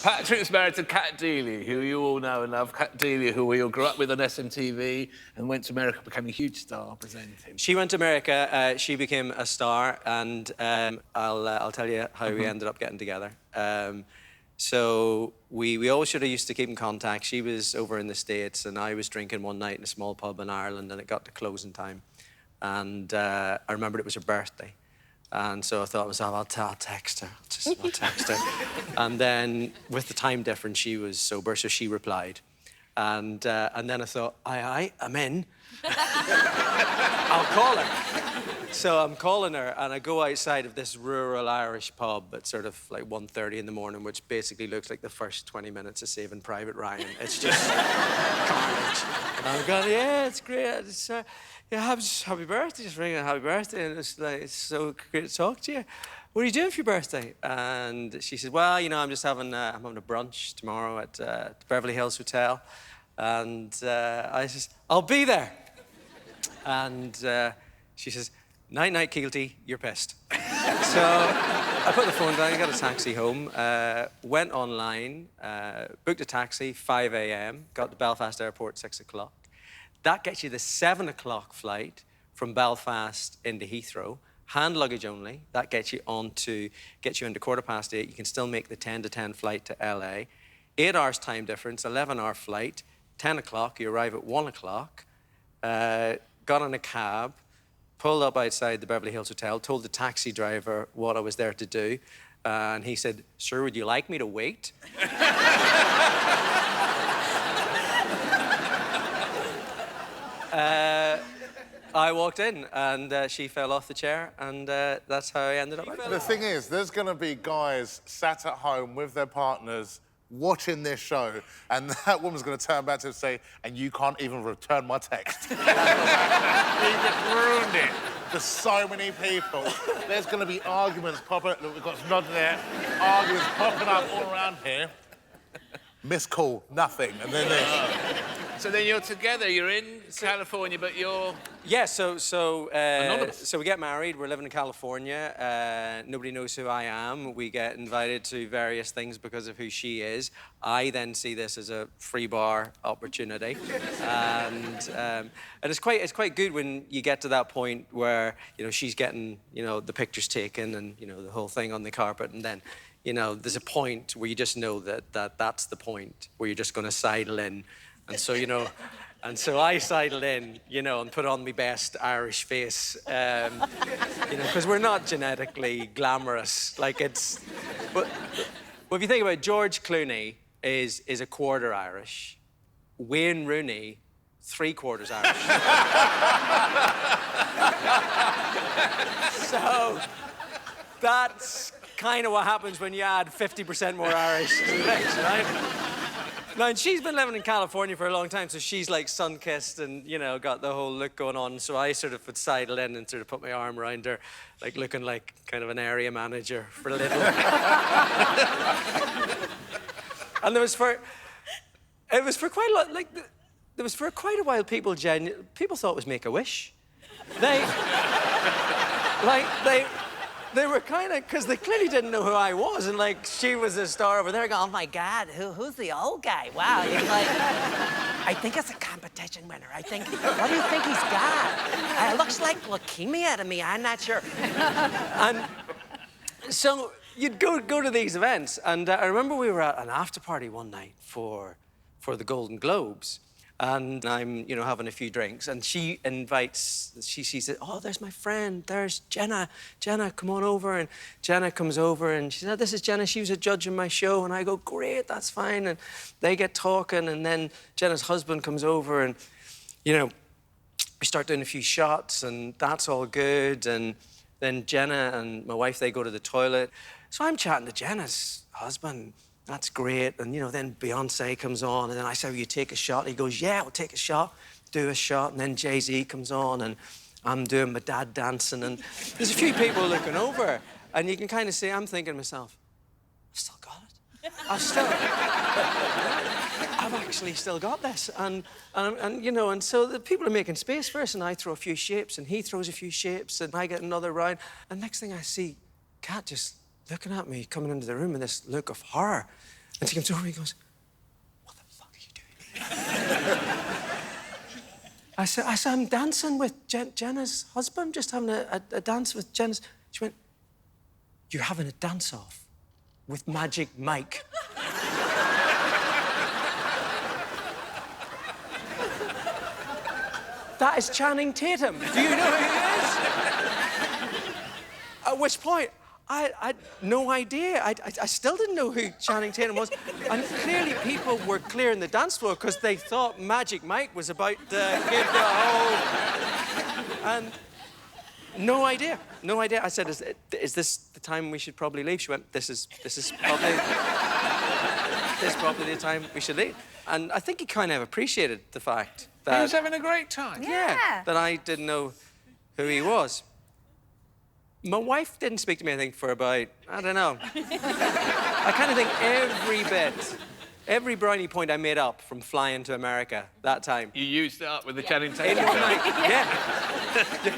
Patrick's married to Kat Deely, who you all know and love. Kat Deely, who we all grew up with on SMTV and went to America, became a huge star presenting. She went to America, she became a star, and I'll tell you how we ended up getting together. So we always sort of used to keep in contact. She was over in the States, and I was drinking one night in a small pub in Ireland, and it got to closing time. And I remembered it was her birthday. And so I thought to myself, I'll text her. I'll text her. And then, with the time difference, she was sober, so she replied. And then I thought, aye, I'm in. I'll call her. So I'm calling her, and I go outside of this rural Irish pub at sort of like 1:30 in the morning, which basically looks like the first 20 minutes of Saving Private Ryan. It's just carnage. And I'm going, yeah, it's great. It's, yeah, happy birthday, just ringing happy birthday, and it's like, it's so great to talk to you. What are you doing for your birthday? And she said, well, you know, I'm just having I'm having a brunch tomorrow at the Beverly Hills Hotel. And I says, I'll be there. And she says, night, Keelty, you're pissed. So I put the phone down, got a taxi home, went online, booked a taxi, 5 a.m., got to Belfast Airport, 6 o'clock. That gets you the 7 o'clock flight from Belfast into Heathrow. Hand luggage only. That gets you into 8:15. You can still make the 10 to 10 flight to LA. 8 hours time difference, 11-hour flight. 10 o'clock, you arrive at 1 o'clock. Got on a cab, pulled up outside the Beverly Hills Hotel, told the taxi driver what I was there to do. And he said, sir, would you like me to wait? I walked in, and she fell off the chair, and that's how I ended up. The thing is, there's going to be guys sat at home with their partners watching this show, and that woman's going to turn back to him and say, and you can't even return my text. You just ruined it for so many people. There's going to be arguments popping up. Look, we've got some nods there. Arguments popping up all around here. Missed call, nothing, and then this. So then you're together, you're in California, but you're... Yeah, so we get married, we're living in California, nobody knows who I am, we get invited to various things because of who she is. I then see this as a free bar opportunity. And it's quite good when you get to that point where, you know, she's getting, you know, the pictures taken and, you know, the whole thing on the carpet, and then, you know, there's a point where you just know that's the point where you're just going to sidle in. And so, you know, and so I sidled in, you know, and put on my best Irish face, you know, because we're not genetically glamorous. Like, it's... But if you think about it, George Clooney is a quarter Irish. Wayne Rooney, 3/4 Irish. So that's kind of what happens when you add 50% more Irish to the mix, right? Now, and she's been living in California for a long time, so she's like sun-kissed and, you know, got the whole look going on. So I sort of would sidle in and sort of put my arm around her, like looking like kind of an area manager for a little. And it was for quite a lot, like, there was for quite a while people thought it was Make-A-Wish. They were kind of, because they clearly didn't know who I was, and like she was a star over there going, oh my God, who's the old guy? Wow, he's like, I think it's a competition winner. What do you think he's got? It looks like leukemia to me, I'm not sure. And so you'd go to these events, and I remember we were at an after party one night for the Golden Globes. And I'm, you know, having a few drinks, and she said, oh, there's my friend, there's Jenna. Jenna, come on over. And Jenna comes over, and she said, this is Jenna, she was a judge in my show. And I go, great, that's fine. And they get talking, and then Jenna's husband comes over, and, you know, we start doing a few shots, and that's all good. And then Jenna and my wife, they go to the toilet. So I'm chatting to Jenna's husband. That's great. And, you know, then Beyonce comes on, and then I say, will you take a shot? And he goes, yeah, we'll take a shot. Do a shot. And then Jay-Z comes on, and I'm doing my dad dancing, and there's a few people looking over, and you can kind of see, I'm thinking to myself, I've still got it. I've actually still got this. And you know, and so the people are making space for us, and I throw a few shapes, and he throws a few shapes, and I get another round. And next thing I see, Kat just looking at me, coming into the room with this look of horror. And she comes over and he goes, "What the fuck are you doing?" I said, I'm dancing with Jenna's husband, just having a dance with Jenna's. She went, "You're having a dance-off with Magic Mike." That is Channing Tatum. Do you know who he is? At which point, I had no idea. I still didn't know who Channing Tatum was. And clearly people were clearing the dance floor because they thought Magic Mike was about to give the whole... And no idea. No idea. I said, is this the time we should probably leave? She went, this is probably the time we should leave. And I think he kind of appreciated the fact that... He was having a great time. Yeah, that I didn't know who he was. My wife didn't speak to me, I think, for about, I don't know. I kind of think every brownie point I made up from flying to America that time. You used it up with the Channing In Tatum. one night, yeah.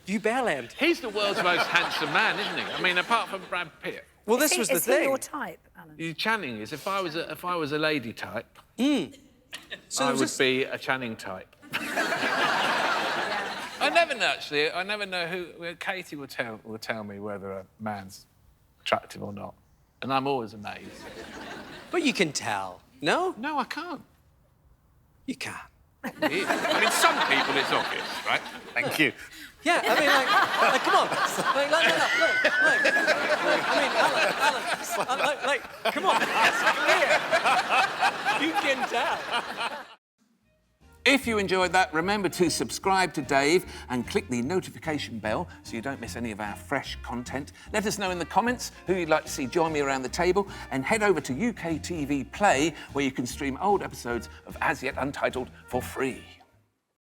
You bell end. He's the world's most handsome man, isn't he? I mean, apart from Brad Pitt. Well, this was the Is he thing. your type, Alan? Channing is. If I was a lady type, So I there was would this- be a Channing type. I never know, actually. I never know who... Katie will tell me whether a man's attractive or not. And I'm always amazed. But you can tell. No? No, I can't. You can't. Really. I mean, some people, it's obvious, right? Thank you. Yeah, I mean, like come on. Like, look. I mean, Alan, like, come on. It's clear. You can tell. If you enjoyed that, remember to subscribe to Dave and click the notification bell so you don't miss any of our fresh content. Let us know in the comments who you'd like to see join me around the table, and head over to UK TV Play, where you can stream old episodes of As Yet Untitled for free.